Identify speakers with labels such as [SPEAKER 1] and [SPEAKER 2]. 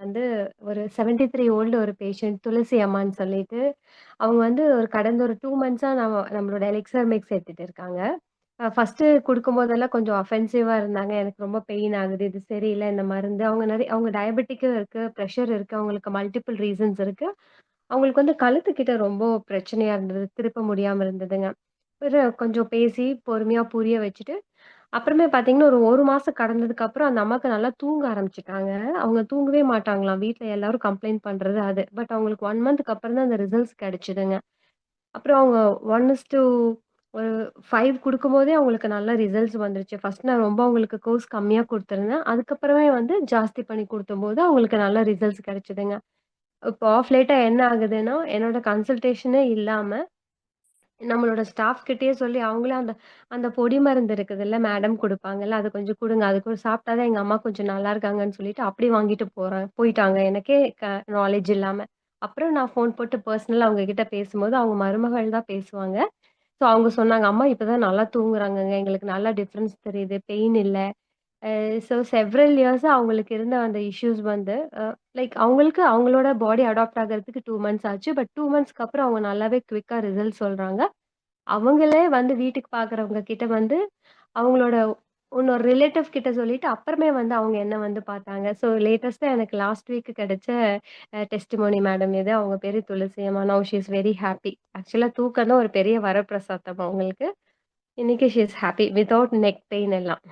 [SPEAKER 1] வந்து ஒரு 73 ஓல்டு ஒரு பேஷண்ட் துளசி அம்மான்னு சொல்லிட்டு, அவங்க வந்து ஒரு கடந்த ஒரு 2 மந்த்ஸா நம்மளோட எலிக்ஸர் மிக்ஸ் எடுத்துட்டு இருக்காங்க. ஃபர்ஸ்ட்டு குடுக்கும்போதெல்லாம் கொஞ்சம் அஃபென்சிவா இருந்தாங்க. எனக்கு ரொம்ப பெயின் ஆகுது. இது சரியில்ல இந்த மருந்து. அவங்க டயபெட்டிக்கும் இருக்கு, பிரஷர் இருக்கு. அவங்களுக்கு மல்டிபிள் ரீசன்ஸ் இருக்கு. அவங்களுக்கு வந்து கழுத்துக்கிட்ட ரொம்ப பிரச்சனையா இருந்தது. திருப்ப முடியாம இருந்ததுங்க. கொஞ்சம் பேசி பொறுமையா புரிய வச்சுட்டு, அப்புறமே பார்த்தீங்கன்னா, ஒரு 1 மாசம் கடந்ததுக்கப்புறம் அந்த அம்மாக்கு நல்லா தூங்க ஆரம்பிச்சுட்டாங்க. அவங்க தூங்கவே மாட்டாங்களாம். வீட்ல எல்லாரும் கம்ப்ளைண்ட் பண்றது அது. பட் அவங்களுக்கு 1 மந்த்க்கு அப்புறம் தான் அந்த ரிசல்ட்ஸ் கிடைச்சதுங்க. அப்புறம் அவங்க 1:1 ஒரு 5 குடுக்கும்போதே அவங்களுக்கு நல்ல ரிசல்ட்ஸ் வந்துருச்சு. ஃபர்ஸ்ட் நான் ரொம்ப அவங்களுக்கு கோர்ஸ் கம்மியா குடுத்துருந்தேன். அதுக்கப்புறமே வந்து ஜாஸ்தி பண்ணி குடுத்தம்போது அவங்களுக்கு நல்ல ரிசல்ட்ஸ் கிடைச்சதுங்க. இப்போ ஆஃப் லேட்டா என்ன ஆகுதுன்னா, என்னோட கன்சல்டேஷனே இல்லாம நம்மளோட ஸ்டாஃப் கிட்டயே சொல்லி அவங்களே அந்த அந்த பொடி மருந்து இருக்குதுல்ல, மேடம் குடுப்பாங்கல்ல, "அது கொஞ்சம் குடுங்க. அது சாப்பிட்டா தான் எங்க அம்மா கொஞ்சம் நல்லா இருக்காங்கன்னு" சொல்லிட்டு அப்படி வாங்கிட்டு போயிட்டாங்க. எனக்கே நாலேட்ஜ் இல்லாம. அப்புறம் நான் ஃபோன் போட்டு பர்சனலா அவங்க கிட்ட பேசும்போது, அவங்க மருமகள் தான் பேசுவாங்க. ஸோ அவங்க சொன்னாங்க, "அம்மா இப்ப தான் நல்லா தூங்குறாங்கங்க. எங்களுக்கு நல்லா டிஃபரன்ஸ் தெரியுது. பெயின் இல்ல." ஸோ செவரல் இயர்ஸா அவங்களுக்கு இருந்த அந்த இஷ்யூஸ் வந்து லைக் அவங்களுக்கு அவங்களோட பாடி அடாப்ட் ஆகுறதுக்கு 2 மந்த்ஸ் ஆச்சு. பட் 2 மந்த்ஸ்க்கு அப்புறம் அவங்க நல்லாவே குயிக்கா ரிசல்ட் சொல்றாங்க. அவங்களே வந்து வீட்டுக்கு பார்க்குறவங்க கிட்ட வந்து, அவங்களோட இன்னொரு ரிலேட்டிவ் கிட்ட சொல்லிட்டு, அப்புறமே வந்து அவங்க என்ன வந்து பார்த்தாங்க. ஸோ லேட்டஸ்ட்டா எனக்கு லாஸ்ட் வீக் கிடைச்ச டெஸ்டிமோனி மேடம் இது. அவங்க பேரு துளசி அம்மா. Now she is very happy. ஆக்சுவலா தூக்கம் தான் ஒரு பெரிய வரப்பிரசாதம் அவங்களுக்கு. இன்னைக்கு she is happy without neck pain எல்லாம்.